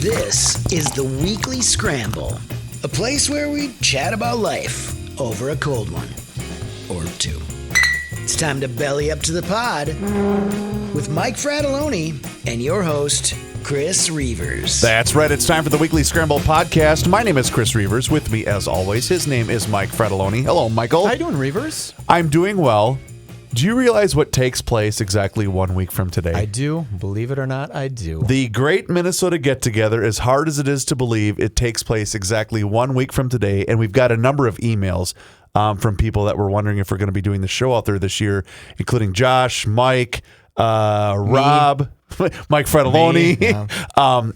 This is the Weekly Scramble, a place where we chat about life over a cold one or two. It's time to belly up to the pod with Mike Fratelloni and your host, Chris Reavers. That's right. It's time for the Weekly Scramble podcast. My name is Chris Reavers. With me, as always, his name is Mike Fratelloni. Hello, Michael. How you doing, Reavers? I'm doing well. Do you realize what takes place exactly 1 week from today? I do. Believe it or not, I do. The Great Minnesota Get-Together, as hard as it is to believe, it takes place exactly 1 week from today, and we've got a number of emails from people that were wondering if we're going to be doing the show out there this year, including Josh, Mike, Rob, Mike Fratelloni,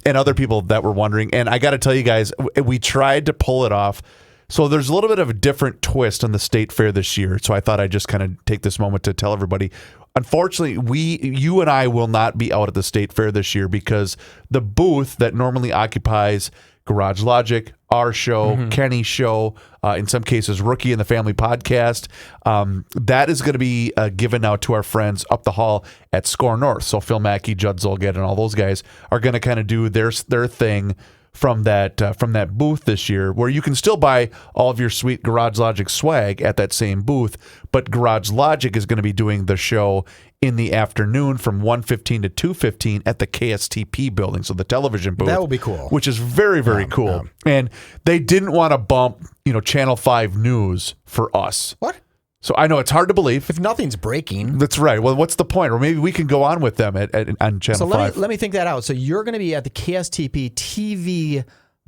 and other people that were wondering. And I got to tell you guys, we tried to pull it off. So there's a little bit of a different twist on the state fair this year. So I thought I'd just kind of take this moment to tell everybody. Unfortunately, you and I will not be out at the state fair this year because the booth that normally occupies Garage Logic, our show, Kenny's show, in some cases, Rookie and the Family podcast, that is going to be given out to our friends up the hall at Score North. So Phil Mackey, Judd Zolgad, and all those guys are going to kind of do their thing from that booth this year, where you can still buy all of your sweet Garage Logic swag at that same booth, but Garage Logic is going to be doing the show in the afternoon from 1:15 to 2:15 at the KSTP building, so the television booth. That will be cool. Which is very, very cool. And they didn't want to bump, Channel 5 News for us. What? So I know it's hard to believe. If nothing's breaking. That's right. Well, what's the point? Or maybe we can go on with them on Channel 5. So let me think that out. So you're going to be at the KSTP TV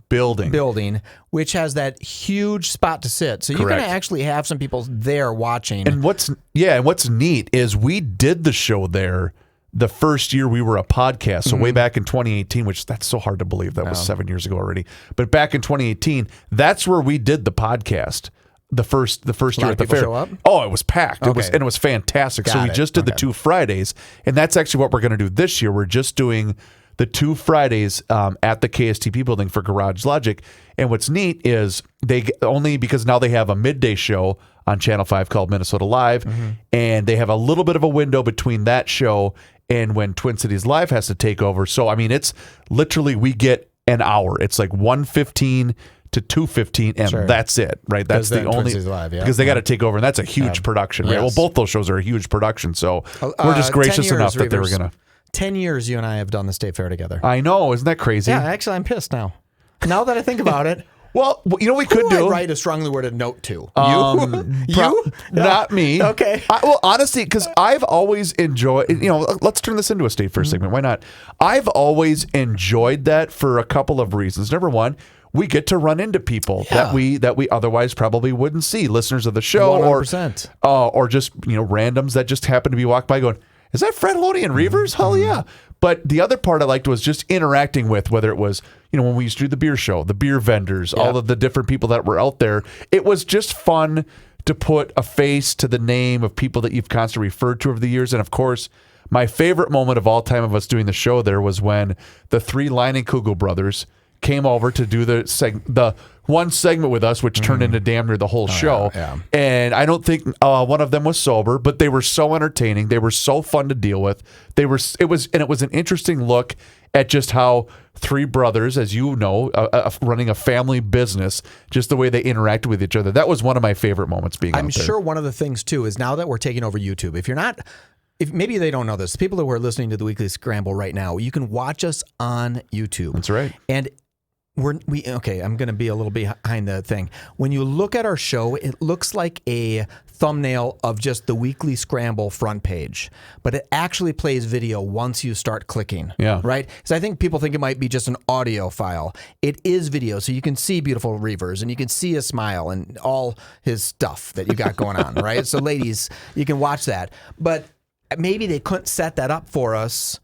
building, which has that huge spot to sit. So you're going to actually have some people there watching. And what's neat is we did the show there the first year we were a podcast. So way back in 2018, which that's so hard to believe. That was 7 years ago already. But back in 2018, that's where we did the podcast. The first year at the fair. Show up? Oh, it was packed. Okay. It was fantastic. So we just did the 2 Fridays, and that's actually what we're going to do this year. We're just doing the 2 Fridays at the KSTP building for Garage Logic. And what's neat is because now they have a midday show on Channel 5 called Minnesota Live, and they have a little bit of a window between that show and when Twin Cities Live has to take over. So I mean, it's literally we get an hour. It's like 1:15 to 2:15, and that's it, right? That's the only Live, because they got to take over, and that's a huge production, right? Yes. Well, both those shows are a huge production, so we're just gracious enough that they were gonna. 10 years you and I have done the state fair together. I know, isn't that crazy? Yeah, actually, I'm pissed now. Now that I think about it. Well, we could do. I write a strongly worded note to? You? Not me. Okay. Well, honestly, because I've always enjoyed, let's turn this into a state fair segment. Why not? I've always enjoyed that for a couple of reasons. Number one, we get to run into people that we otherwise probably wouldn't see, listeners of the show 100%. or just, randoms that just happen to be walked by going, is that Fratelloni and Reavers? Hell yeah. But the other part I liked was just interacting with, whether it was, when we used to do the beer show, the beer vendors, all of the different people that were out there. It was just fun to put a face to the name of people that you've constantly referred to over the years. And of course, my favorite moment of all time of us doing the show there was when the 3 Leinenkugel brothers came over to do the one segment with us, which turned into damn near the whole show. And I don't think one of them was sober, but they were so entertaining. They were so fun to deal with. It was an interesting look at just how 3 brothers, as you know, running a family business, just the way they interacted with each other. That was one of my favorite moments being out there. I'm sure one of the things too is now that we're taking over YouTube, if maybe they don't know this, people who are listening to the Weekly Scramble right now, you can watch us on YouTube. That's right. And I'm going to be a little behind the thing. When you look at our show, it looks like a thumbnail of just the Weekly Scramble front page, but it actually plays video once you start clicking. Yeah. Right? Because I think people think it might be just an audio file. It is video, so you can see beautiful Reavers, and you can see a smile and all his stuff that you got going on, right? So ladies, you can watch that. But maybe they couldn't set that up for us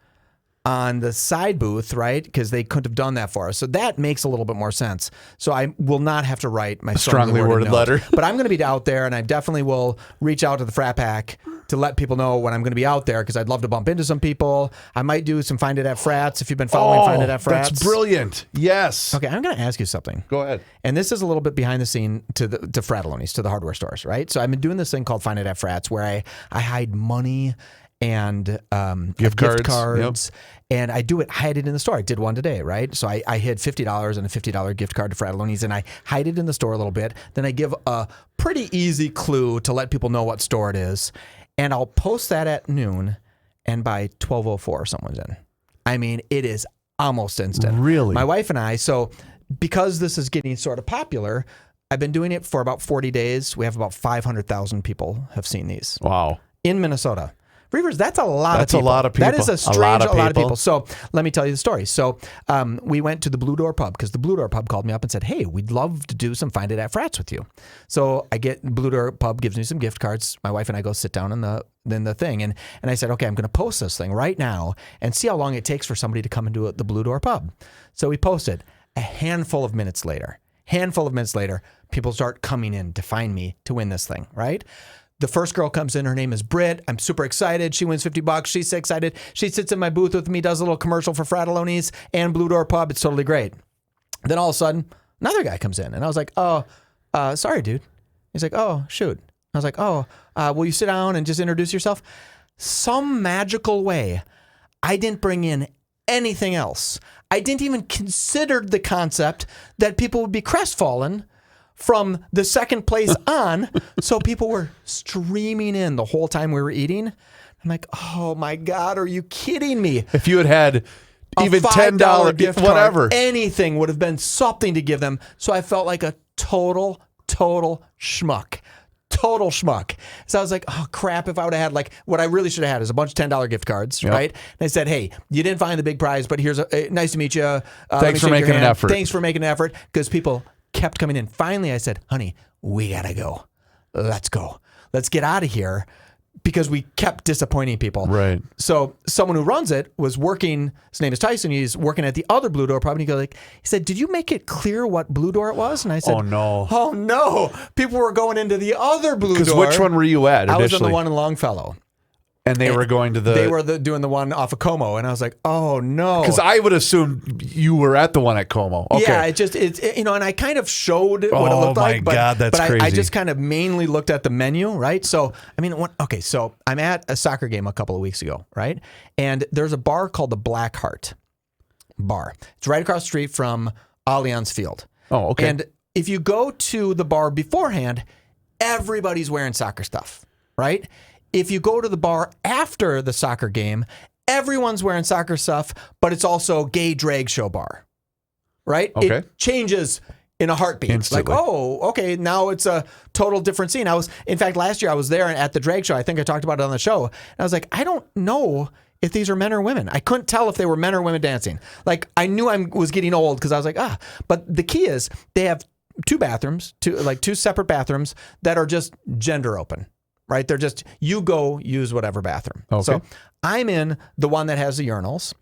on the side booth, right? Because they couldn't have done that for us. So that makes a little bit more sense. So I will not have to write my strongly worded letter. But I'm going to be out there, and I definitely will reach out to the Frat Pack to let people know when I'm going to be out there, because I'd love to bump into some people. I might do some Find It at Frats if you've been following Find It at Frats. That's brilliant. Yes. Okay, I'm going to ask you something. Go ahead. And this is a little bit behind the scene to Fratelloni's, to the hardware stores, right? So I've been doing this thing called Find It at Frats, where I hide money and Gift cards. cards. And I hide it in the store. I did one today, right? So I hid $50 and a $50 gift card to Fratelloni's, and I hide it in the store a little bit. Then I give a pretty easy clue to let people know what store it is. And I'll post that at noon, and by 12:04, someone's in. I mean, it is almost instant. Really? My wife and I, so because this is getting sort of popular, I've been doing it for about 40 days. We have about 500,000 people have seen these. Wow. In Minnesota. Reavers, that's a lot That's of people. a lot of people. That is a lot of people. So let me tell you the story. So we went to the Blue Door Pub because the Blue Door Pub called me up and said, hey, we'd love to do some Find It at Frats with you. So I get Blue Door Pub gives me some gift cards. My wife and I go sit down in the thing. And I said, okay, I'm going to post this thing right now and see how long it takes for somebody to come into the Blue Door Pub. So we posted. A handful of minutes later, people start coming in to find me to win this thing, right? The first girl comes in. Her name is Britt. I'm super excited. She wins $50. She's excited. She sits in my booth with me, does a little commercial for Fratelloni's and Blue Door Pub. It's totally great. Then all of a sudden, another guy comes in. And I was like, sorry, dude. He's like, oh, shoot. I was like, will you sit down and just introduce yourself? Some magical way, I didn't bring in anything else. I didn't even consider the concept that people would be crestfallen from the second place on. So people were streaming in the whole time we were eating. I'm like, oh my God, are you kidding me? If you had even $10 gift card, whatever, anything would have been something to give them. So I felt like a total schmuck. Total schmuck. So I was like, oh crap, if I would have had like what I really should have had is a bunch of $10 gift cards, right? And I said, hey, you didn't find the big prize, but here's nice to meet you. Thanks for making an effort. Thanks for making an effort, because people kept coming in. Finally, I said, honey, we gotta go. Let's go. Let's get out of here, because we kept disappointing people. Right. So someone who runs it was working. His name is Tyson. He's working at the other Blue Door Pub. And he said, did you make it clear what Blue Door it was? And I said, oh no. People were going into the other Blue Door. Because which one were you at initially? I was on the one in Longfellow. And they were going to They were doing the one off of Como, and I was like, "Oh no!" Because I would assume you were at the one at Como. Okay. Yeah, it's and I kind of showed what it looked like. Oh my God, that's crazy! I just kind of mainly looked at the menu, right? So I mean, so I'm at a soccer game a couple of weeks ago, right? And there's a bar called the Black Heart Bar. It's right across the street from Allianz Field. Oh, okay. And if you go to the bar beforehand, everybody's wearing soccer stuff, right? If you go to the bar after the soccer game, everyone's wearing soccer stuff, but it's also gay drag show bar, right? Okay. It changes in a heartbeat. Instantly. Like, oh, okay, now it's a total different scene. In fact, last year I was there at the drag show. I think I talked about it on the show. And I was like, I don't know if these are men or women. I couldn't tell if they were men or women dancing. Like, I knew I was getting old because I was like, But the key is they have two bathrooms, two separate bathrooms that are just gender open. Right? They're just, you go use whatever bathroom. Okay. So I'm in the one that has the urinals,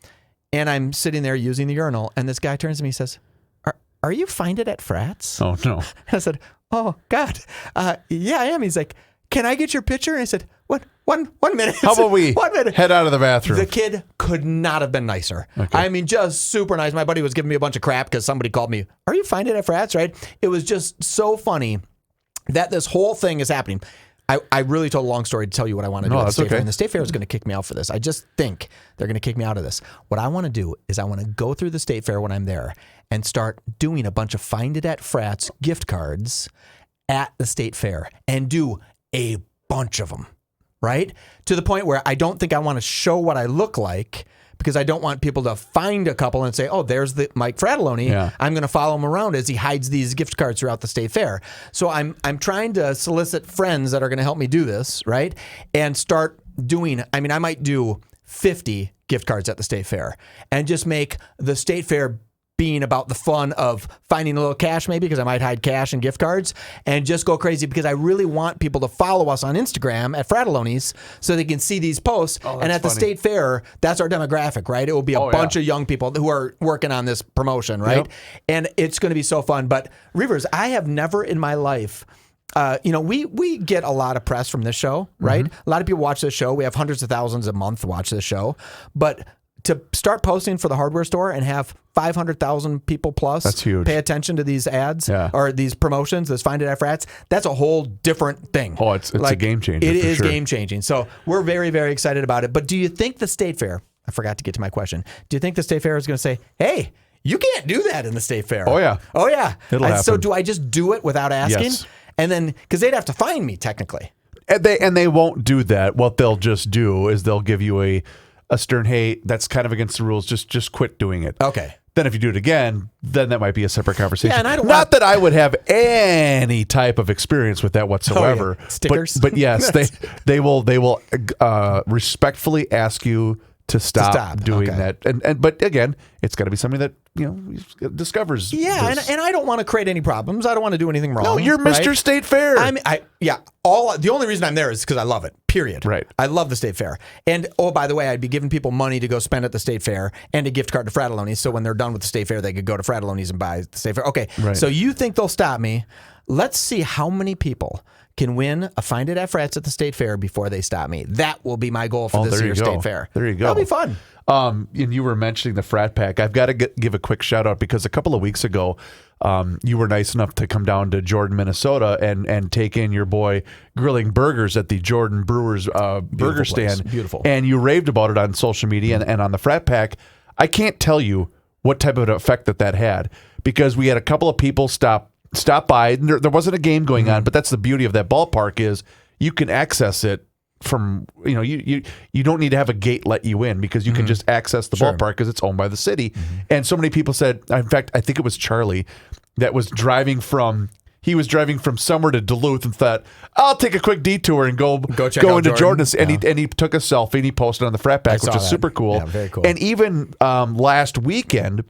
and I'm sitting there using the urinal, and this guy turns to me and says, are you Find It at Frats? Oh, no. I said, oh, God. Yeah, I am. He's like, can I get your picture? And I said, what? One minute. How about we 1 minute. head out of the bathroom? The kid could not have been nicer. Okay. I mean, just super nice. My buddy was giving me a bunch of crap because somebody called me, are you Find It at Frats? Right? It was just so funny that this whole thing is happening. I really told a long story to tell you what I want to do at the State Fair. And the State Fair is going to kick me out for this. I just think they're going to kick me out of this. What I want to do is I want to go through the State Fair when I'm there and start doing a bunch of Find It at Frats gift cards at the State Fair and do a bunch of them, right? To the point where I don't think I want to show what I look like, because I don't want people to find a couple and say, oh, there's the Mike Fratelloni. Yeah. I'm going to follow him around as he hides these gift cards throughout the State Fair. So I'm trying to solicit friends that are going to help me do this, right? And start doing, I might do 50 gift cards at the State Fair and just make the State Fair being about the fun of finding a little cash, maybe, because I might hide cash and gift cards, and just go crazy, because I really want people to follow us on Instagram at Fratelloni's so they can see these posts. And at the State Fair, that's our demographic, right? It will be a bunch of young people who are working on this promotion, right? Yep. And it's going to be so fun. But Reavers, I have never in my life, we get a lot of press from this show, right? Mm-hmm. A lot of people watch this show. We have hundreds of thousands a month watch this show. But to start posting for the hardware store and have 500,000 people plus That's huge. pay attention to these ads Yeah. or these promotions, this Find It at Frats, that's a whole different thing. Oh, it's a game changer. It for is sure. game changing. So we're very, very excited about it. But do you think the State Fair, I forgot to get to my question, do you think the State Fair is going to say, hey, you can't do that in the State Fair? Oh, yeah. Oh, yeah. It'll So happen. do I just do it without asking? Yes. And then, because they'd have to fine me technically. And they won't do that. What they'll just do is they'll give you a stern, hey, that's kind of against the rules. Just quit doing it. Okay. Then if you do it again, then that might be a separate conversation. Yeah, and I don't Not want- that I would have any type of experience with that whatsoever. Oh, yeah. Stickers? But yes, they will respectfully ask you to stop doing Okay. that. But again, it's got to be something that discovers. Yeah, this. and I don't want to create any problems. I don't want to do anything wrong. No, you're Mr. right? State Fair. The only reason I'm there is because I love it. Period. Right. I love the State Fair. And by the way, I'd be giving people money to go spend at the State Fair and a gift card to Fratelloni's. So when they're done with the State Fair, they could go to Fratelloni's and buy the State Fair. Okay. Right. So you think they'll stop me? Let's see how many people can win a Find It at Frats at the State Fair before they stop me. That will be my goal for this there you year's go. State Fair. There you go. That'll be fun. And you were mentioning the frat pack. I've got to give a quick shout out because a couple of weeks ago, you were nice enough to come down to Jordan, Minnesota, and take in your boy grilling burgers at the Jordan Brewers burger place. stand. Beautiful. And you raved about it on social media and on the frat pack. I can't tell you what type of an effect that had because we had a couple of people stop by. There wasn't a game going on, but that's the beauty of that ballpark is you can access it from you don't need to have a gate let you in because you can just access the ballpark because it's owned by the city. And so many people said, in fact, I think it was Charlie that was driving from somewhere to Duluth and thought, I'll take a quick detour and go check out into Jordan. Jordan. And he took a selfie and he posted on the frat pack, which saw is that. super cool. Yeah, very cool. And even last weekend,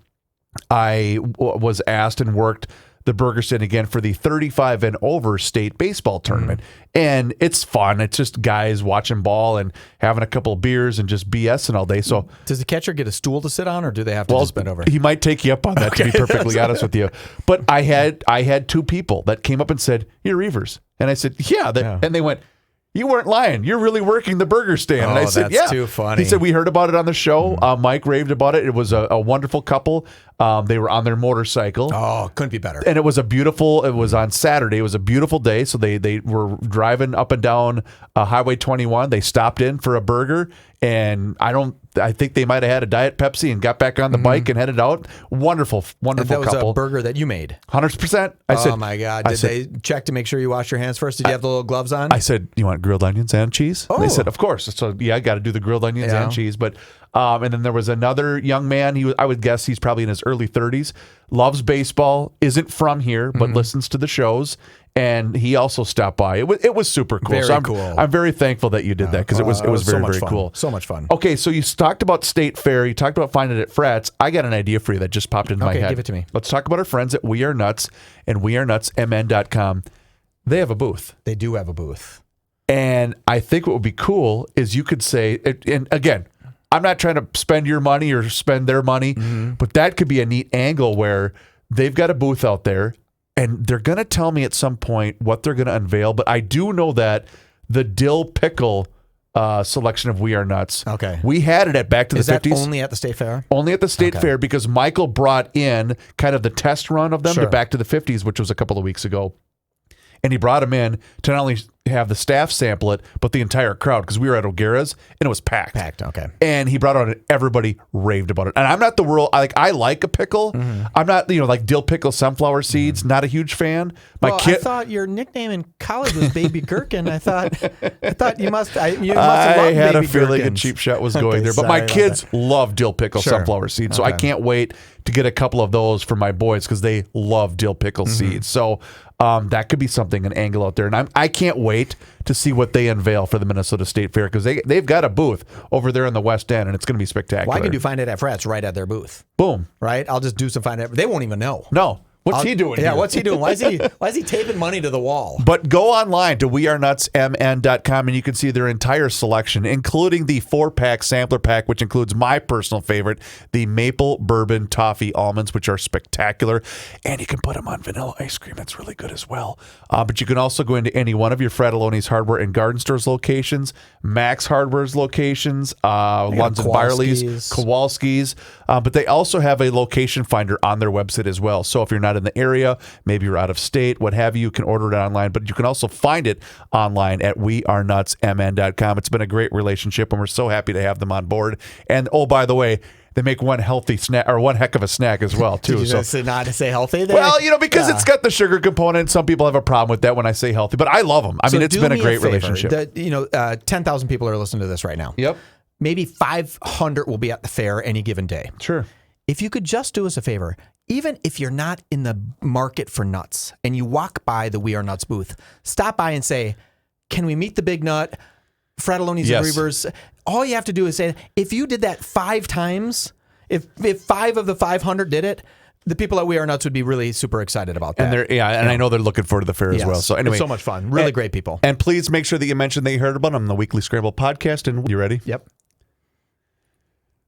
I was asked and worked the burger stand again for the 35 and over state baseball tournament. And it's fun. It's just guys watching ball and having a couple of beers and just BSing all day. So Does the catcher get a stool to sit on or do they have to just bend over? he might take you up on that, to be perfectly honest with you. But I had two people that came up and said, "You're Reavers." And I said, yeah. And they went, "You weren't lying. You're really working the burger stand." And I said, that's "Yeah." too funny. He said, "We heard about it on the show. Mike raved about it. It was a wonderful couple. They were on their motorcycle. Oh, couldn't be better. And it was on Saturday. It was a beautiful day. So they were driving up and down Highway 21. They stopped in for a burger. And I think they might have had a Diet Pepsi and got back on the bike and headed out. Wonderful And that was couple. a burger that you made. 100%. I said, Oh my God. Did they check to make sure you wash your hands first? Did you have the little gloves on? I said, "You want grilled onions and cheese?" Oh. They said, "Of course." So yeah, I got to do the grilled onions Yeah. and cheese. But and then there was another young man. I would guess he's probably in his early 30s. Loves baseball. Isn't from here, but listens to the shows. And he also stopped by. It was super cool. Very so cool. I'm very thankful that you did that because it was so very much very fun. cool. So much fun. Okay, so you talked about State Fair. You talked about finding it at Frats. I got an idea for you that just popped into my Okay, head. give it to me. Let's talk about our friends at We Are Nuts and wearenutsmn.com. They have a booth. They do have a booth. And I think what would be cool is you could say, and again, I'm not trying to spend your money or spend their money, but that could be a neat angle where they've got a booth out there and they're going to tell me at some point what they're going to unveil. But I do know that the dill pickle selection of We Are Nuts. Okay. We had it at Back to Is the that 50s. only at the State Fair? Only at the State Fair because Michael brought in kind of the test run of them Sure. to Back to the 50s, which was a couple of weeks ago. And he brought them in to not only have the staff sample it, but the entire crowd because we were at O'Gara's and it was packed. Packed, okay. And he brought it out and everybody raved about it. And I'm not the world, I like a pickle. I'm not, like dill pickle, sunflower seeds, not a huge fan. I thought your nickname in college was Baby Gherkin. I thought you must have loved I had a Baby feeling a Gherkins. cheap shot was Okay, going there. But sorry my about kids that. love dill pickle, Sure. sunflower seeds. So I Okay. can't wait to get a couple of those for my boys because they love dill pickle seeds. So that could be something, an angle out there. And I can't wait to see what they unveil for the Minnesota State Fair because they've got a booth over there in the West End and it's going to be spectacular. Well, I can do Find It at Frats right at their booth. Boom. Right? I'll just do some Find It. They won't even know. No. What's he doing? Yeah, here? what's he doing? Why is he taping money to the wall? But go online to wearenutsmn.com and you can see their entire selection, including the 4-pack sampler pack, which includes my personal favorite, the maple bourbon toffee almonds, which are spectacular. And you can put them on vanilla ice cream. It's really good as well. But you can also go into any one of your Fratelloni's Hardware and Garden Stores locations, Max Hardware's locations, Lunds and Byerly's, Kowalski's. But they also have a location finder on their website as well. So if you're not in the area, maybe you're out of state, what have you can order it online, but you can also find it online at wearenutsmn.com. It's been a great relationship, and we're so happy to have them on board. And oh, by the way, they make one healthy snack, or one heck of a snack as well, too. Did you not to say healthy there? Well, because it's got the sugar component. Some people have a problem with that when I say healthy, but I love them. I mean, it's been a great relationship. 10,000 people are listening to this right now. Yep. Maybe 500 will be at the fair any given day. Sure. If you could just do us a favor, even if you're not in the market for nuts and you walk by the We Are Nuts booth, stop by and say, can we meet the big nut, Fratelloni's and Reavers? All you have to do is say, if you did that 5 times, if 5 of the 500 did it, the people at We Are Nuts would be really super excited about that. And I know they're looking forward to the fair as well. So anyway, it's so much fun. Really great people. And please make sure that you mention that you heard about them on the Weekly Scramble podcast. And you ready? Yep.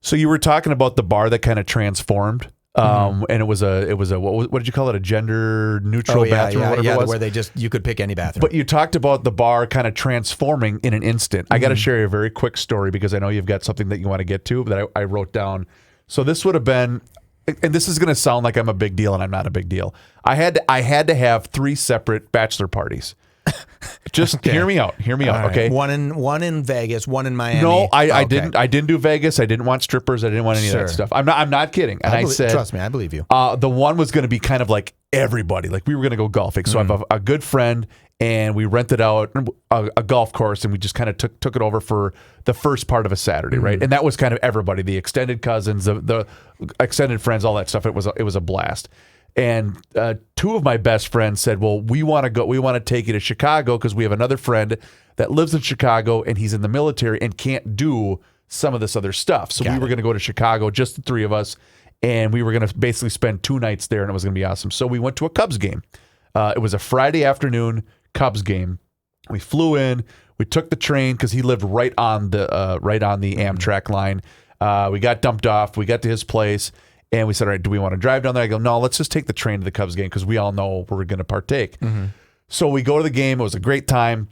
So you were talking about the bar that kind of transformed. And it was a what did you call it? A gender neutral bathroom, whatever it was. Where you could pick any bathroom. But you talked about the bar kind of transforming in an instant. I got to share a very quick story because I know you've got something that you want to get to that I wrote down. So this would have been, and this is going to sound like I'm a big deal, and I'm not a big deal. I had to have 3 separate bachelor parties. Just hear me out. Hear me out. Okay. One in Vegas, one in Miami. No, I didn't do Vegas. I didn't want strippers. I didn't want any of that stuff. I'm not kidding. And I said, trust me, I believe you. The one was going to be kind of like everybody. Like we were going to go golfing. So I have a good friend, and we rented out a golf course, and we just kind of took it over for the first part of a Saturday, right? And that was kind of everybody, the extended cousins, the extended friends, all that stuff. It was a blast. And 2 of my best friends said, well, we want to take you to Chicago because we have another friend that lives in Chicago and he's in the military and can't do some of this other stuff. So we were going to go to Chicago, just the 3 of us, and we were going to basically spend 2 nights there, and it was going to be awesome. So we went to a Cubs game. It was a Friday afternoon Cubs game. We flew in. We took the train because he lived right on the Amtrak line. We got dumped off. We got to his place. And we said, all right, do we want to drive down there? I go, no, let's just take the train to the Cubs game because we all know we're going to partake. So we go to the game. It was a great time.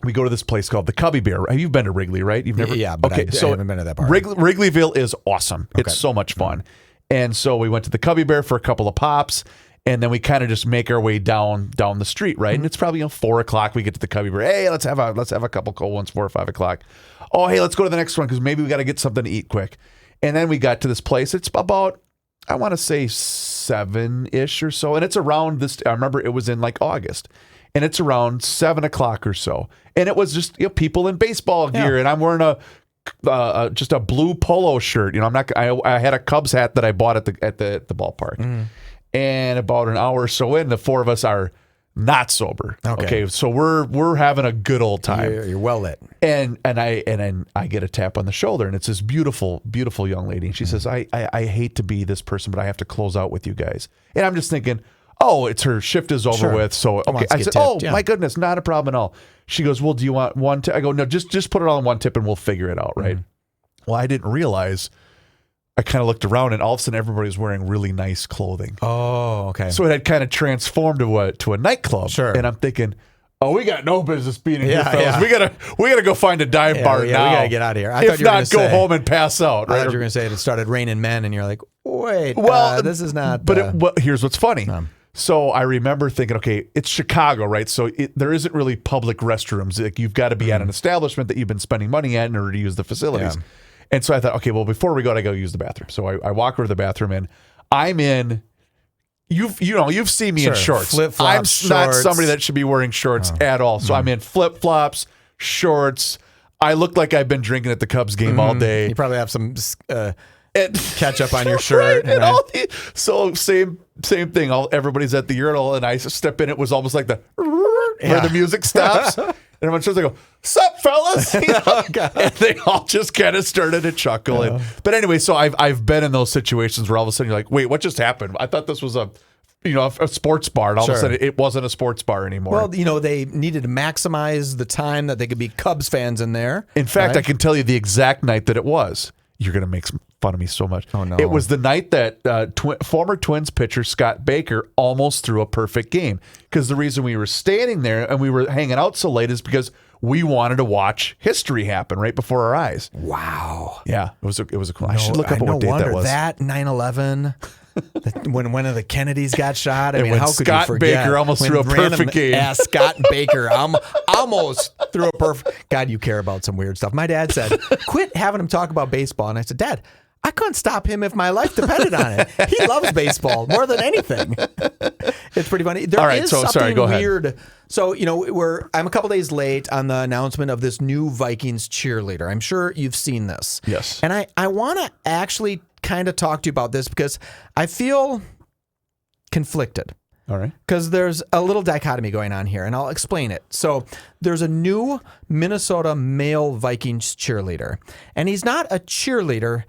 We go to this place called the Cubby Bear. You've been to Wrigley, right? You've never? Yeah, but I haven't been to that part. Wrigleyville is awesome. Okay. It's so much fun. And so we went to the Cubby Bear for a couple of pops, and then we kind of just make our way down the street, right? And it's probably 4 o'clock. We get to the Cubby Bear. Hey, let's have a couple cold ones, 4 or 5 o'clock. Oh, hey, let's go to the next one because maybe we got to get something to eat quick. And then we got to this place. It's about, I want to say 7-ish or so. And it's around this, I remember it was in like August. And it's around 7 o'clock or so. And it was just people in baseball gear. And I'm wearing just a blue polo shirt. I had a Cubs hat that I bought at the ballpark. And about an hour or so in, the 4 of us are not sober. Okay. So we're having a good old time. You're well lit. And I get a tap on the shoulder, and it's this beautiful, beautiful young lady. And she says, I hate to be this person, but I have to close out with you guys. And I'm just thinking, oh, it's her shift is over with. So okay. I said, my goodness, not a problem at all. She goes, well, do you want one tip? I go, no, just put it all in one tip and we'll figure it out, right? Well, I didn't realize. I kind of looked around, and all of a sudden everybody was wearing really nice clothing. Oh, okay. So it had kind of transformed to a nightclub. Sure. And I'm thinking, oh, we got no business being in here, fellas. Yeah. We gotta go find a dive bar now. We gotta get out of here. If not, go home and pass out. I thought you were gonna say it started raining men, and you're like, wait, this is not. But here's what's funny. So I remember thinking, okay, it's Chicago, right? So there isn't really public restrooms. Like you've got to be at an establishment that you've been spending money at in order to use the facilities. Yeah. And so I thought, okay, well, before we go, I go use the bathroom. So I walk over to the bathroom, and I'm in. You've seen me in shorts. Flip-flops, I'm not somebody that should be wearing shorts at all. So I'm in flip-flops, shorts. I look like I've been drinking at the Cubs game all day. You probably have some ketchup on your shirt. Right, and so same thing. Everybody's at the urinal, and I step in. It was almost like where the music stops. And everyone shows, I go, sup, fellas? And they all just kind of started to chuckle. But anyway, so I've been in those situations where all of a sudden you're like, wait, what just happened? I thought this was a a sports bar, and all of Sure. a sudden it wasn't a sports bar anymore. Well, they needed to maximize the time that they could be Cubs fans in there. In fact, right? I can tell you the exact night that it was. You're going to make fun of me so much. Oh, no. It was the night that former Twins pitcher Scott Baker almost threw a perfect game. Because the reason we were standing there and we were hanging out so late is because we wanted to watch history happen right before our eyes. Wow. Yeah, it was a cool. I should look up what date that was. That 9/11. When one of the Kennedys got shot, And when how could Scott you forget? Baker almost When threw a perfect game. Scott Baker almost threw a perfect. God, you care about some weird stuff. My dad said, "Quit having him talk about baseball," and I said, "Dad, I couldn't stop him if my life depended on it. He loves baseball more than anything." It's pretty funny. There All right, is so, something sorry, go ahead. weird. So, I'm a couple days late on the announcement of this new Vikings cheerleader. I'm sure you've seen this. Yes. And I want to actually kind of talk to you about this because I feel conflicted. All right. Because there's a little dichotomy going on here, and I'll explain it. So there's a new Minnesota male Vikings cheerleader, and he's not a cheerleader.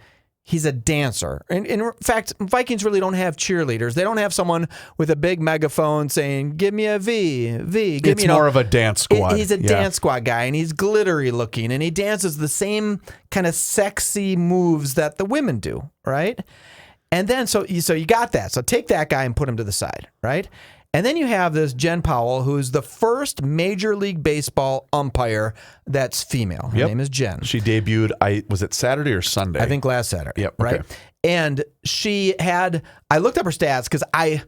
He's a dancer. And in fact, Vikings really don't have cheerleaders. They don't have someone with a big megaphone saying, "Give me a V, V." Give It's me, more of a dance squad. He's a dance squad guy, and he's glittery looking, and he dances the same kind of sexy moves that the women do, right? And then, so you got that. So take that guy and put him to the side, right? And then you have this Jen Powell, who's the first Major League Baseball umpire that's female. Her name is Jen. She debuted, was it Saturday or Sunday? I think last Saturday. Yep, Right. okay. And I looked up her stats because I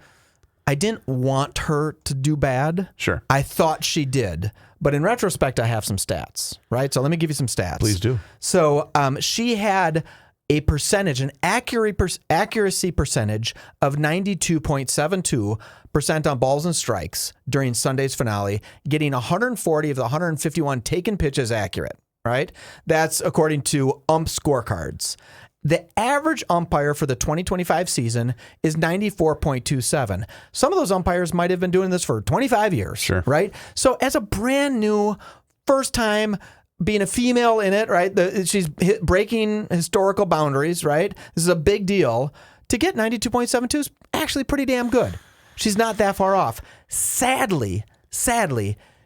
didn't want her to do bad. Sure. I thought she did. But in retrospect, I have some stats, right? So let me give you some stats. Please do. So she had a percentage, an accuracy percentage of 92.72% on balls and strikes during Sunday's finale, getting 140 of the 151 taken pitches accurate, right? That's according to ump scorecards. The average umpire for the 2025 season is 94.27. Some of those umpires might have been doing this for 25 years, Sure. right? So as a brand new, first time being a female in it, right? She's breaking historical boundaries, right? This is a big deal. To get 92.72 is actually pretty damn good. She's not that far off. Sadly,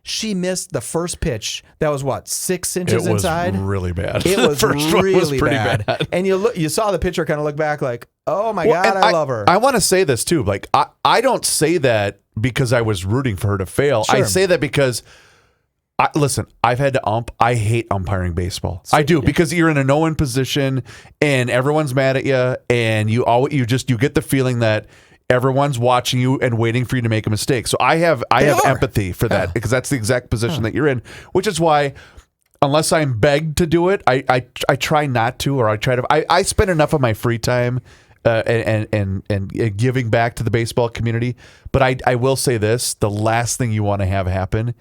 she missed the first pitch. That was what, 6 inches inside? It was really bad. It was First one really was pretty bad. And you saw the pitcher kind of look back like, oh my God, I love her. I want to say this too. Like, I don't say that because I was rooting for her to fail. Sure. I say that because listen, I've had to ump. I hate umpiring baseball. I do, because you're in a no-win position and everyone's mad at you, and you get the feeling that everyone's watching you and waiting for you to make a mistake. So I have empathy for that, because that's the exact position that you're in, which is why, unless I'm begged to do it, I try not to, or I spend enough of my free time and giving back to the baseball community. But I will say this: the last thing you want to have happen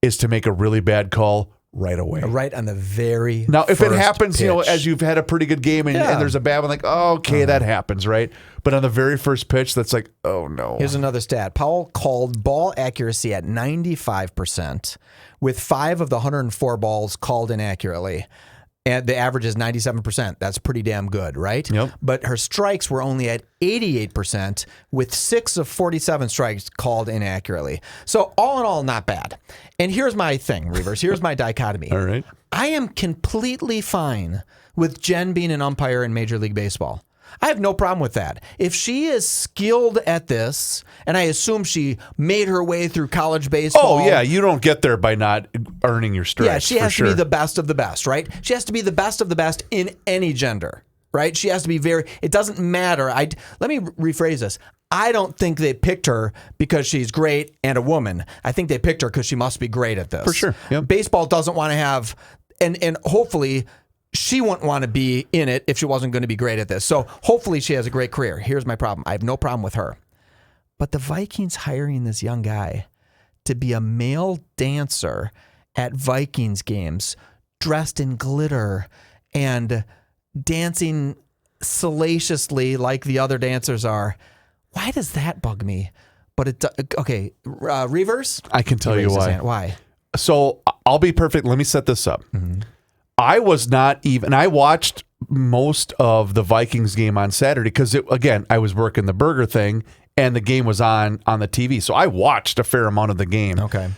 is to make a really bad call right away. Right on the very Now, if it happens, pitch. as you've had a pretty good game and there's a bad one, like, oh, okay, that happens, right? But on the very first pitch, that's like, oh, no. Here's another stat. Powell called ball accuracy at 95%, with 5 of the 104 balls called inaccurately. And the average is 97%. That's pretty damn good, right? Yep. But her strikes were only at 88%, with 6 of 47 strikes called inaccurately. So all in all, not bad. And here's my thing, Reavers. Here's my dichotomy. All right. I am completely fine with Jen being an umpire in Major League Baseball. I have no problem with that. If she is skilled at this, and I assume she made her way through college baseball. Oh, yeah. You don't get there by not earning your stripes. Yeah, she has to be the best of the best, right? She has to be the best of the best in any gender, right? She has to be it doesn't matter. Let me rephrase this. I don't think they picked her because she's great and a woman. I think they picked her because she must be great at this. For sure. Yep. Baseball doesn't want to have, and hopefully she wouldn't want to be in it if she wasn't going to be great at this. So hopefully she has a great career. Here's my problem. I have no problem with her. But the Vikings hiring this young guy to be a male dancer at Vikings games, dressed in glitter and dancing salaciously like the other dancers are. Why does that bug me? But okay, Reavers? I can tell you why. Why? So I'll be perfect. Let me set this up. Mm-hmm. I was not even, I watched most of the Vikings game on Saturday because, again, I was working the burger thing and the game was on the TV. So I watched a fair amount of the game. Okay.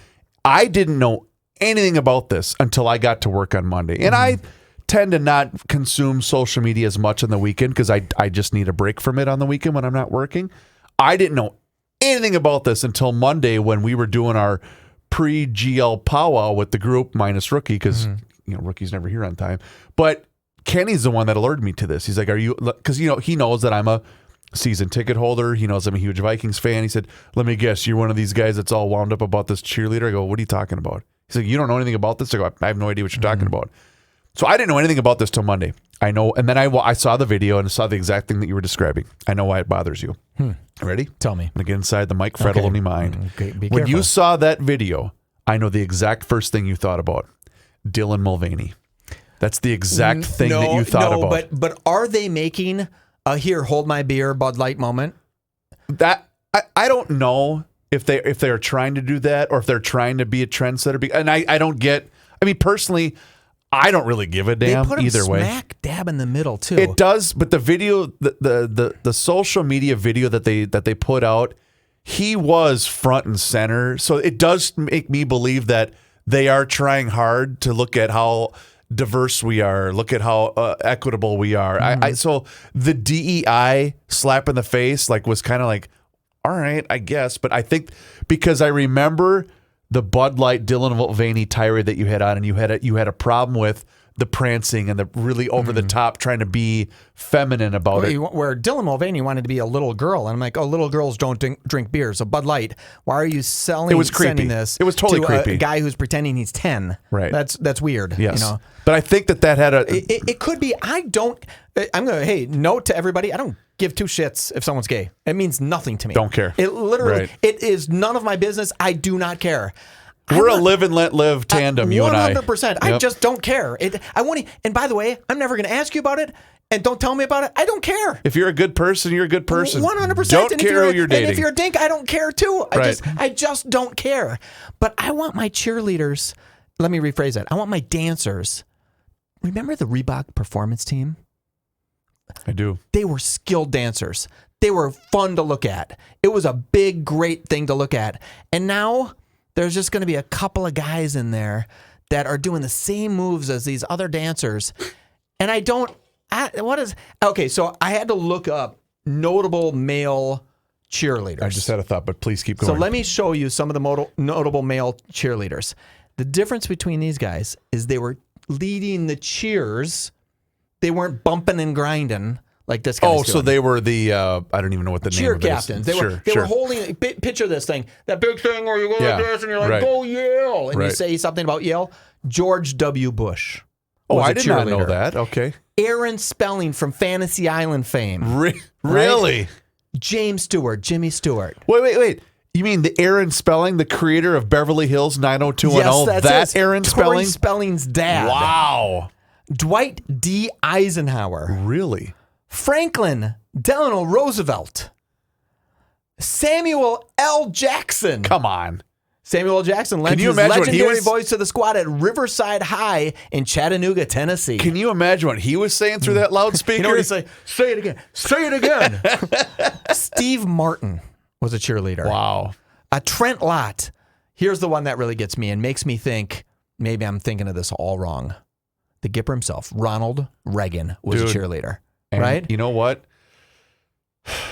I didn't know anything about this until I got to work on Monday. And I tend to not consume social media as much on the weekend because I just need a break from it on the weekend when I'm not working. I didn't know anything about this until Monday when we were doing our pre-GL powwow with the group minus Rookie because Rookie's never here on time. But Kenny's the one that alerted me to this. He's like, "Are you?" Because he knows that I'm a season ticket holder. He knows I'm a huge Vikings fan. He said, "Let me guess, you're one of these guys that's all wound up about this cheerleader." I go, "What are you talking about?" He's like, "You don't know anything about this?" I go, "I have no idea what you're talking about." So I didn't know anything about this till Monday. I know, and then I saw the video and saw the exact thing that you were describing. I know why it bothers you. Ready? Tell me. I'm gonna get inside the mic. Fred will only mind. Okay, be when careful. you saw that video, I know the exact first thing you thought about. Dylan Mulvaney. That's the exact thing that you thought about. But are they making a here, hold my beer, Bud Light moment? That I don't know if they are trying to do that or if they're trying to be a trendsetter. And I don't get. I mean, personally, I don't really give a damn They put him either way. smack dab in the middle too. It does, but the video, the social media video that they put out, he was front and center. So it does make me believe that they are trying hard to look at how diverse we are, look at how equitable we are. So the DEI slap in the face was kind of like, all right, I guess. But I think because I remember the Bud Light Dylan Mulvaney tirade that you had on, and you had a problem with the prancing and the really over the top trying to be feminine about it. Where Dylan Mulvaney wanted to be a little girl, and I'm like, oh, little girls don't drink beer. So Bud Light, why are you sending this? It was totally to creepy. A guy who's pretending he's 10. Right. That's weird. Yes. But I think that had a. It could be. I'm gonna. Hey, note to everybody. I don't give two shits if someone's gay. It means nothing to me. Don't care. It literally. Right. It is none of my business. I do not care. We're a live and let live tandem, you and I. 100%. I just don't care. I want to. And by the way, I'm never going to ask you about it. And don't tell me about it. I don't care. If you're a good person, you're a good person. 100%. Don't care who you're dating. And if you're a dink, I don't care too. Right. I just don't care. But I want my cheerleaders. Let me rephrase that. I want my dancers. Remember the Reebok performance team? I do. They were skilled dancers. They were fun to look at. It was a big, great thing to look at. And now there's just going to be a couple of guys in there that are doing the same moves as these other dancers. And okay, so I had to look up notable male cheerleaders. I just had a thought, but please keep going. So let me show you some of the notable male cheerleaders. The difference between these guys is they were leading the cheers. They weren't bumping and grinding like this guy. So they were the I don't even know what the cheer name of it is. captains. They were holding. Picture this thing, that big thing where you go like this and you're like, right. "Go Yale!" and Right. you say something about Yale. George W. Bush. Oh, was I a did not know cheerleader. that. Okay, Aaron Spelling from Fantasy Island fame. Really? James Stewart, Jimmy Stewart. Wait. You mean the Aaron Spelling, the creator of Beverly Hills 90210? Yes, that Aaron Spelling? Tori Spelling's dad. Wow. Dwight D. Eisenhower. Really? Franklin Delano Roosevelt. Samuel L. Jackson. Come on. Samuel L. Jackson lent you his imagine what he legendary was- voice to the squad at Riverside High in Chattanooga, Tennessee. Can you imagine what he was saying through that loudspeaker? You know what he'd say? Say it again. Say it again. Steve Martin was a cheerleader. Wow. Trent Lott. Here's the one that really gets me and makes me think maybe I'm thinking of this all wrong. The Gipper himself, Ronald Reagan, was a cheerleader. And right? You know what?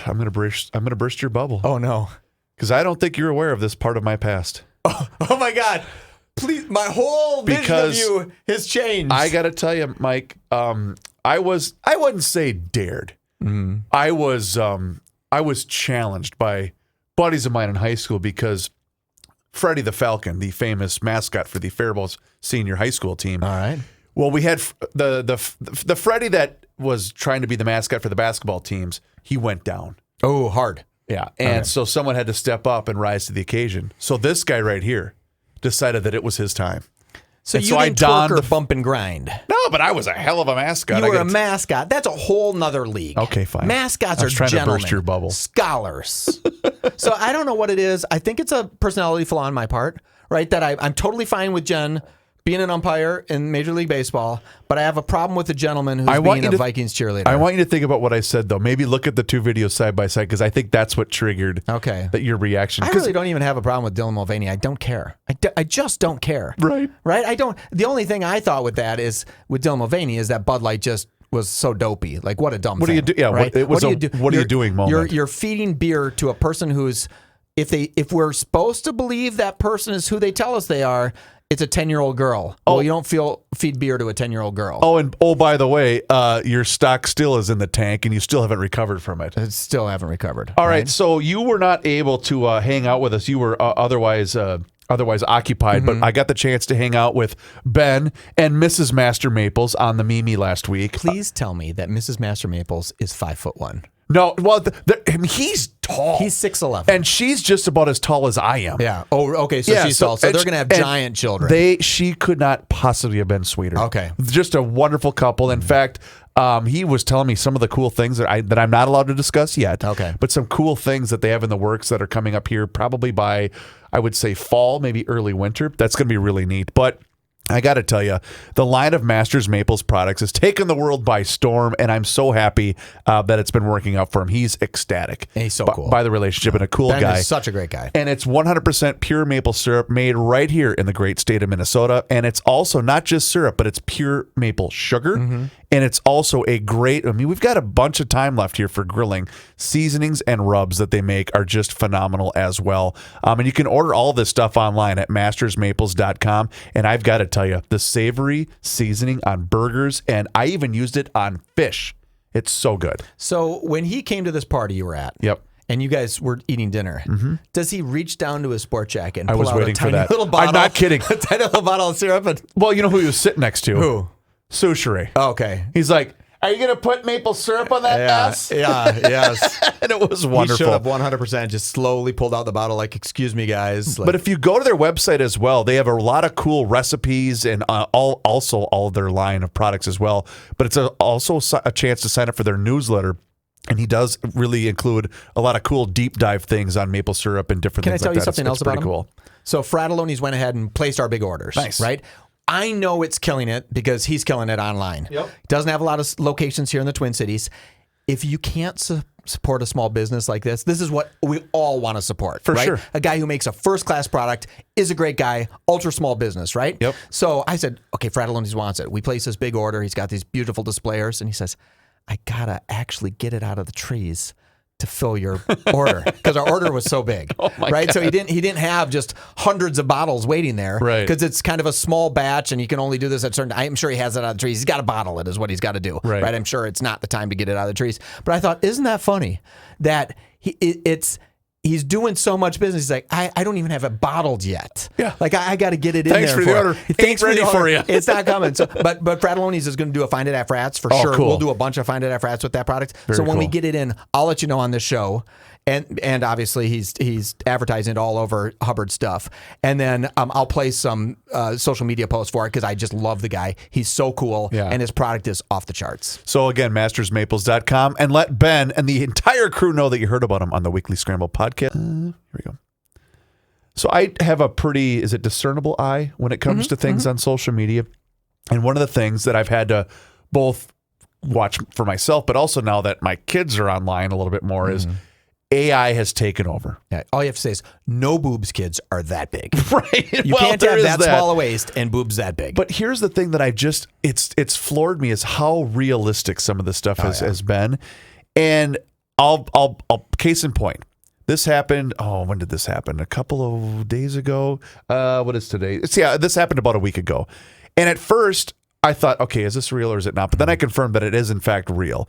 I'm gonna burst your bubble. Oh no. Because I don't think you're aware of this part of my past. Oh my God. Please, my whole vision of you has changed. I got to tell you, Mike, I wouldn't say dared. I was challenged by buddies of mine in high school because Freddie the Falcon, the famous mascot for the Faribault Senior High School team. All right. Well, we had the Freddie that was trying to be the mascot for the basketball teams. He went down. Oh, hard. Yeah. And so someone had to step up and rise to the occasion. So this guy right here decided that it was his time. So and you didn't twerk or bump and grind. No, but I was a hell of a mascot. You were a mascot. That's a whole nother league. Okay, fine. Mascots I are was trying gentlemen, to burst your bubble. Scholars. So I don't know what it is. I think it's a personality flaw on my part, right? That I'm totally fine with Jen being an umpire in Major League Baseball, but I have a problem with the gentleman who's being a Vikings cheerleader. I want you to think about what I said, though. Maybe look at the two videos side by side, because I think that's what triggered your reaction. I really don't even have a problem with Dylan Mulvaney. I don't care. I just don't care. Right. I don't. The only thing I thought with that is, with Dylan Mulvaney, is that Bud Light just was so dopey. Like, what a dumb What thing. do you do? Yeah, right? what are you doing moment. You're feeding beer to a person who's, if we're supposed to believe that person is who they tell us they are, it's a 10-year-old girl. Oh, well, you don't feed beer to a 10-year-old girl. Oh, and by the way, your stock still is in the tank, and you still haven't recovered from it. Still haven't recovered. All right, so you were not able to hang out with us. You were otherwise occupied, but I got the chance to hang out with Ben and Mrs. Master Maples on the Mimi last week. Please tell me that Mrs. Master Maples is 5'1". No, well, he's tall. He's 6'11", and she's just about as tall as I am. Yeah. Oh, okay. So she's tall. So they're gonna have giant children. She could not possibly have been sweeter. Okay. Just a wonderful couple. In fact, he was telling me some of the cool things that I'm not allowed to discuss yet. Okay. But some cool things that they have in the works that are coming up here probably by, I would say, fall, maybe early winter. That's going to be really neat. But I got to tell you, the line of Masters Maples products has taken the world by storm, and I'm so happy that it's been working out for him. He's ecstatic. And he's so cool. By the relationship, and a cool Ben guy. is such a great guy. And it's 100% pure maple syrup made right here in the great state of Minnesota. And it's also not just syrup, but it's pure maple sugar. And it's also we've got a bunch of time left here for grilling. Seasonings and rubs that they make are just phenomenal as well. And you can order all this stuff online at mastersmaples.com. And I've got to tell you, the savory seasoning on burgers, and I even used it on fish. It's so good. So when he came to this party you were at, and you guys were eating dinner, does he reach down to his sport jacket and pull out a tiny little bottle? I'm not kidding. A tiny little bottle of syrup? Well, you know who he was sitting next to? Who? Sushere. Oh, okay. He's like, are you going to put maple syrup on that mess? Yeah, yes. And it was wonderful. He showed up 100%, just slowly pulled out the bottle like, excuse me, guys. Like, but if you go to their website as well, they have a lot of cool recipes and also all of their line of products as well. But it's also a chance to sign up for their newsletter. And he does really include a lot of cool deep dive things on maple syrup and different things like that. Can I tell you something else about him? Cool. So Frattallone's went ahead and placed our big orders. Nice. Right? I know it's killing it because he's killing it online. Yep. Doesn't have a lot of locations here in the Twin Cities. If you can't support a small business like this is what we all want to support. For right? sure. A guy who makes a first-class product is a great guy, ultra small business, right? Yep. So I said, okay, Frattallone's wants it. We place this big order. He's got these beautiful displayers, and he says, I got to actually get it out of the trees to fill your order, because our order was so big, right? God. So he didn't have just hundreds of bottles waiting there, right? Because it's kind of a small batch, and you can only do this at certain. I'm sure he has it out of the trees. He's got to bottle it, is what he's got to do, right? I'm sure it's not the time to get it out of the trees. But I thought, isn't that funny that he's doing so much business. He's like, I don't even have it bottled yet. Yeah. Like, I got to get it in Thanks there. for the order. Thanks ready for you. It's not coming. So, but Frattallone's is going to do a Find It at Frats for sure. Cool. We'll do a bunch of Find It at Frats with that product. Very so when we cool. get it in, I'll let you know on this show. And obviously he's advertising it all over Hubbard stuff. And then I'll play some social media posts for it because I just love the guy. He's so cool, and his product is off the charts. So again, mastersmaples.com, and let Ben and the entire crew know that you heard about him on the Weekly Scramble podcast. Here we go. So I have a pretty, is it discernible eye when it comes to things on social media? And one of the things that I've had to both watch for myself, but also now that my kids are online a little bit more is AI has taken over. Yeah, all you have to say is no boobs kids are that big. Right. You can't have that small a waist and boobs that big. But here's the thing that it's floored me is how realistic some of this stuff has been. And I'll case in point. This happened, when did this happen? A couple of days ago. What is today? This happened about a week ago. And at first I thought, okay, is this real or is it not? But then I confirmed that it is in fact real.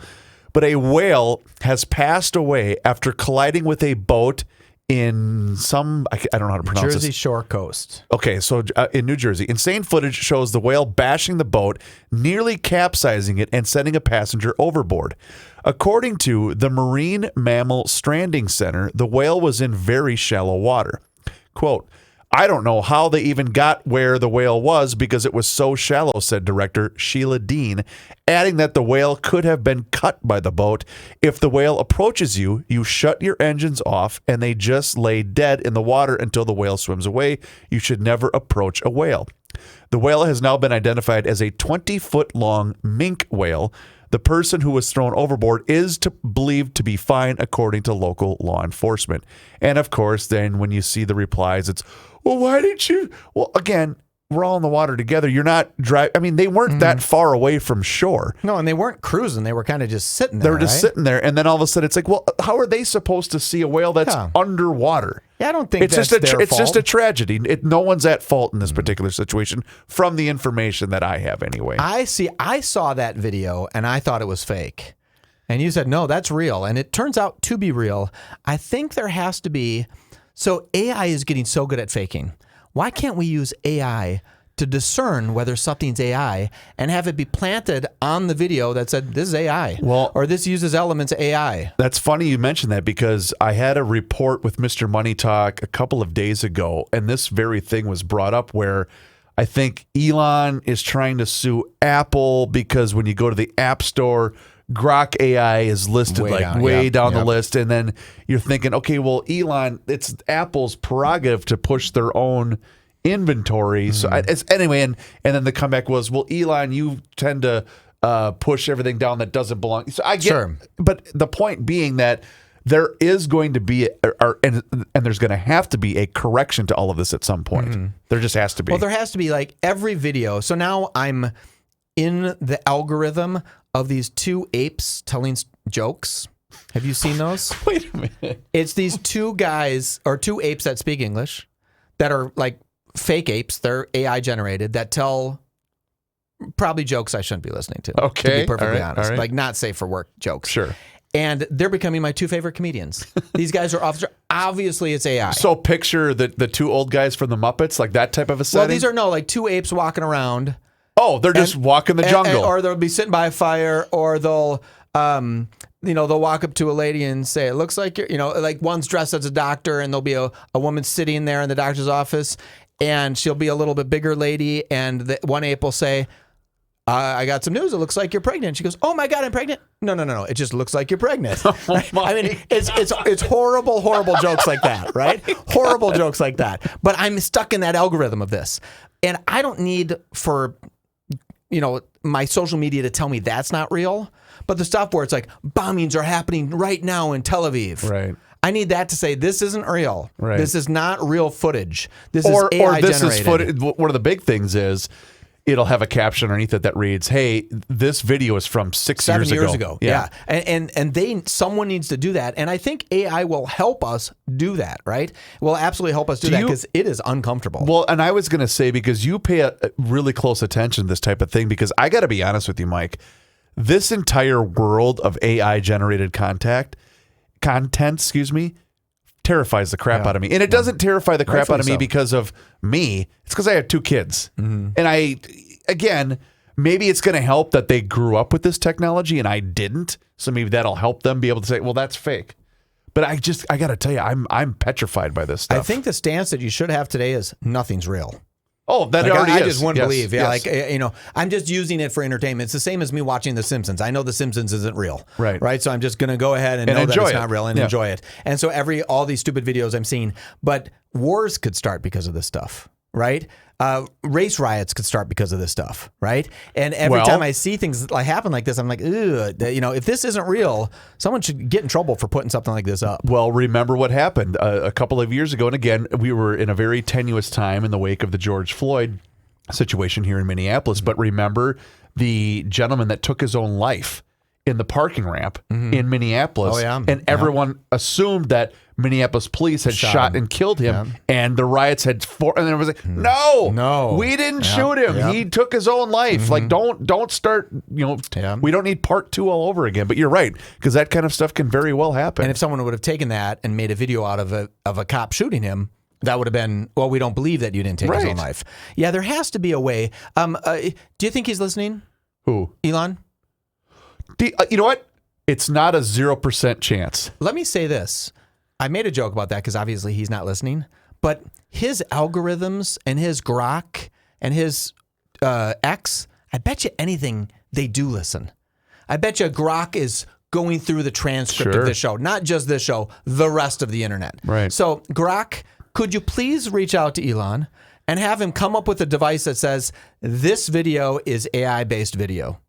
But a whale has passed away after colliding with a boat in I don't know how to pronounce Jersey this. Shore coast. Okay, so in New Jersey. Insane footage shows the whale bashing the boat, nearly capsizing it and sending a passenger overboard. According to the Marine Mammal Stranding Center, the whale was in very shallow water. Quote, I don't know how they even got where the whale was because it was so shallow, said director Sheila Dean, adding that the whale could have been cut by the boat. If the whale approaches you, you shut your engines off and they just lay dead in the water until the whale swims away. You should never approach a whale. The whale has now been identified as a 20-foot-long minke whale. The person who was thrown overboard is believed to be fine, according to local law enforcement. And of course, then when you see the replies, it's, well, why didn't you? Well, again, we're all in the water together. You're not driving. I mean, they weren't that far away from shore. No, and they weren't cruising. They were kind of just sitting there. They were just sitting there. And then all of a sudden, it's like, well, how are they supposed to see a whale that's underwater? Yeah, I don't think it's that's just their it's fault. just a tragedy. No one's at fault in this particular situation from the information that I have anyway. I saw that video and I thought it was fake. And you said, no, that's real. And it turns out to be real. I think there has to be. So AI is getting so good at faking. Why can't we use AI to discern whether something's AI and have it be planted on the video that said, this is AI, or this uses elements of AI? That's funny you mentioned that, because I had a report with Mr. Money Talk a couple of days ago, and this very thing was brought up where I think Elon is trying to sue Apple because when you go to the App Store, Grok AI is listed way down the list. And then you're thinking, okay, well, Elon, it's Apple's prerogative to push their own inventory. So anyway, and then the comeback was, well, Elon, you tend to push everything down that doesn't belong. So I get, but the point being that there is going to be, and there's going to have to be a correction to all of this at some point. There just has to be. Well, there has to be, like every video. So now I'm in the algorithm of these two apes telling jokes. Have you seen those? Wait a minute. It's these two guys or two apes that speak English that are like fake apes. They're AI generated that tell probably jokes I shouldn't be listening to. Okay. To be perfectly honest. Right. Like not safe for work jokes. Sure. And they're becoming my two favorite comedians. These guys are obviously it's AI. So picture the two old guys from the Muppets, like that type of a setting? Well, these are like two apes walking around. Oh, they're just walking the jungle. Or they'll be sitting by a fire, or they'll they'll walk up to a lady and say, it looks like you're, like one's dressed as a doctor, and there'll be a woman sitting there in the doctor's office, and she'll be a little bit bigger lady, and one ape will say, I got some news. It looks like you're pregnant. She goes, oh my God, I'm pregnant. No. It just looks like you're pregnant. I mean, it's horrible jokes like that, right? Horrible jokes like that. But I'm stuck in that algorithm of this. And I don't need for, my social media to tell me that's not real. But the stuff where it's like bombings are happening right now in Tel Aviv. Right. I need that to say this isn't real. Right. This is not real footage. This is AI generated. Is footage. One of the big things is it'll have a caption underneath it that reads, "Hey, this video is from 7 years ago." Yeah. And someone needs to do that. And I think AI will help us do that, right? Will absolutely help us do that because it is uncomfortable. Well, and I was going to say, because you pay a really close attention to this type of thing, because I got to be honest with you, Mike, this entire world of AI generated content, terrifies the crap out of me. And it doesn't terrify the crap out of me because of me. It's because I have two kids. And again, maybe it's going to help that they grew up with this technology and I didn't. So maybe that'll help them be able to say, well, that's fake. But I got to tell you, I'm petrified by this stuff. I think the stance that you should have today is nothing's real. Oh, that already is. I just wouldn't believe. Yeah, yes. I'm just using it for entertainment. It's the same as me watching The Simpsons. I know The Simpsons isn't real. Right. So I'm just going to go ahead and know that it's not real and enjoy it. And so all these stupid videos I'm seeing, but wars could start because of this stuff, right? Race riots could start because of this stuff, right? And every time I see things like happen like this, I'm like, ugh, if this isn't real, someone should get in trouble for putting something like this up. Well, remember what happened a couple of years ago. And again, we were in a very tenuous time in the wake of the George Floyd situation here in Minneapolis. But remember the gentleman that took his own life in the parking ramp in Minneapolis. Oh, yeah. And everyone assumed that Minneapolis police had shot and killed him, and the riots had and it was like, no, we didn't shoot him. He took his own life. Like, don't start. We don't need part 2 all over again. But you're right, because that kind of stuff can very well happen. And if someone would have taken that and made a video out of a cop shooting him, that would have been, well, we don't believe that you didn't take his own life. Yeah, there has to be a way. Do you think he's listening? Who? Elon? You know what? It's not a 0% chance. Let me say this. I made a joke about that because obviously he's not listening. But his algorithms and his Grok and his X, I bet you anything they do listen. I bet you Grok is going through the transcript of this show. Not just this show, the rest of the internet. Right. So Grok, could you please reach out to Elon and have him come up with a device that says, this video is AI-based video.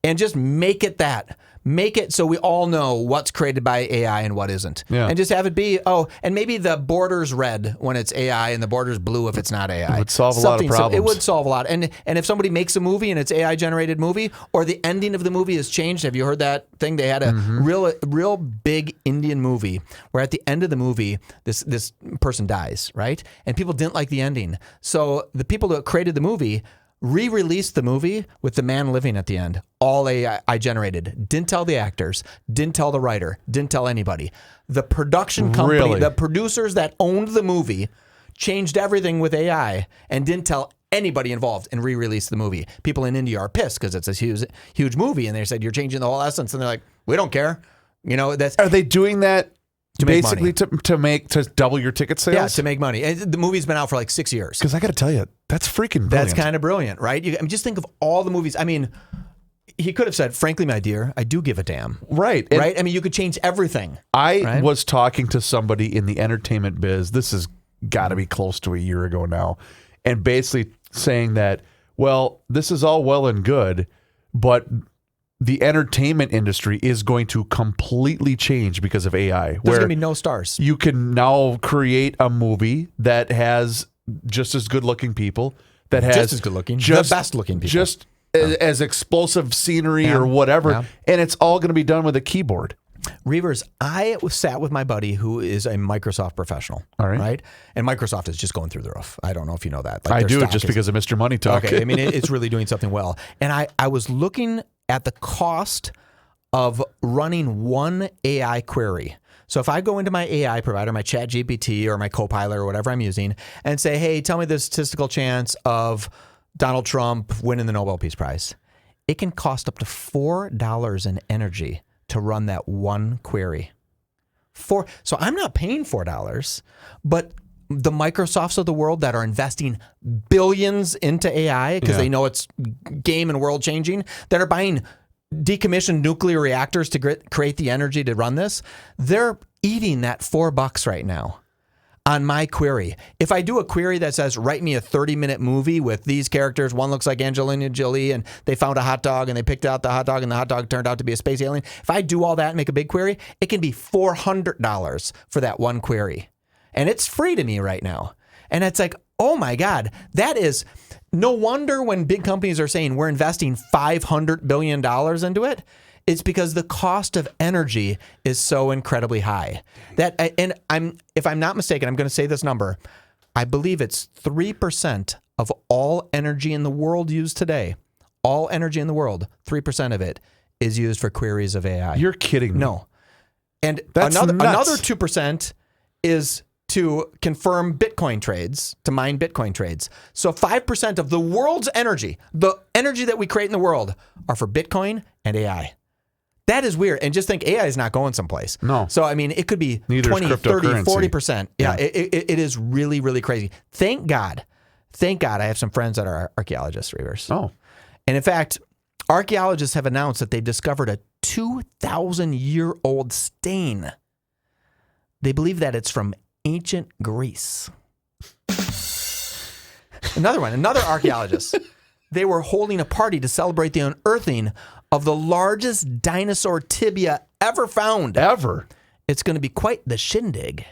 And just make it that. Make it so we all know what's created by AI and what isn't. Yeah. And just have it be, and maybe the border's red when it's AI and the border's blue if it's not AI. It would solve a lot of problems. It would solve a lot. And if somebody makes a movie and it's AI-generated movie, or the ending of the movie is changed, have you heard that thing? They had a real big Indian movie where at the end of the movie, this person dies, right? And people didn't like the ending. So the people that created the movie re-released the movie with the man living at the end. All AI generated. Didn't tell the actors. Didn't tell the writer. Didn't tell anybody. The production company, Really? the producers that owned the movie, changed everything with AI and didn't tell anybody involved and re-released the movie. People in India are pissed because it's a huge movie, and they said, you're changing the whole essence. And they're like, we don't care. Are they doing that to make basically to double your ticket sales? Yeah, to make money. And the movie's been out for like 6 years. Because I got to tell you, that's freaking brilliant. That's kind of brilliant, right? Just think of all the movies. I mean, he could have said, frankly, my dear, I do give a damn. Right. Right? I mean, you could change everything. I was talking to somebody in the entertainment biz. This has got to be close to a year ago now. And basically saying that, well, this is all well and good, but the entertainment industry is going to completely change because of AI. There's going to be no stars. You can now create a movie that has just as good looking people, that has just as good looking, the best looking people. Just as explosive scenery or whatever. And it's all going to be done with a keyboard. Reavers, I sat with my buddy who is a Microsoft professional. All right. And Microsoft is just going through the roof. I don't know if you know that. I do, just because of Mr. Money Talk. Okay. I mean, it's really doing something well. And I was looking at the cost of running one AI query. So if I go into my AI provider, my ChatGPT or my Copilot or whatever I'm using, and say, hey, tell me the statistical chance of Donald Trump winning the Nobel Peace Prize, it can cost up to $4 in energy to run that one query. So I'm not paying $4, but the Microsofts of the world that are investing billions into AI because they know it's game and world changing, that are buying decommissioned nuclear reactors to create the energy to run this, they're eating that $4 right now on my query. If I do a query that says, write me a 30-minute movie with these characters, one looks like Angelina Jolie, and they found a hot dog, and they picked out the hot dog, and the hot dog turned out to be a space alien. If I do all that and make a big query, it can be $400 for that one query. And it's free to me right now. And it's like, oh my God, that is no wonder when big companies are saying we're investing $500 billion into it. It's because the cost of energy is so incredibly high. If I'm not mistaken, I'm going to say this number. I believe it's 3% of all energy in the world used today. All energy in the world, 3% of it is used for queries of AI. You're kidding me. No. And That's another nuts. 2% is to confirm Bitcoin trades, to mine Bitcoin trades. So 5% of the world's energy, the energy that we create in the world, are for Bitcoin and AI. That is weird. And just think AI is not going someplace. No. So, I mean, it could be Neither 20, is 30, cryptocurrency. 40%. Yeah, it is really, really crazy. Thank God I have some friends that are archaeologists, Reavers. Oh. And in fact, archaeologists have announced that they discovered a 2,000-year-old stain. They believe that it's from ancient Greece. Another archaeologist. They were holding a party to celebrate the unearthing of the largest dinosaur tibia ever found. Ever. It's going to be quite the shindig.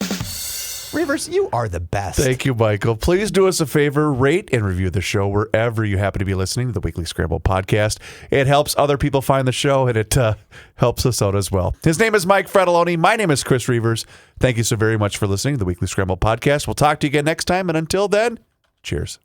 Reavers, you are the best. Thank you, Michael. Please do us a favor, rate and review the show wherever you happen to be listening to the Weekly Scramble podcast. It helps other people find the show, and it helps us out as well. His name is Mike Fredoloni. My name is Chris Reavers. Thank you so very much for listening to the Weekly Scramble podcast. We'll talk to you again next time, and until then, cheers.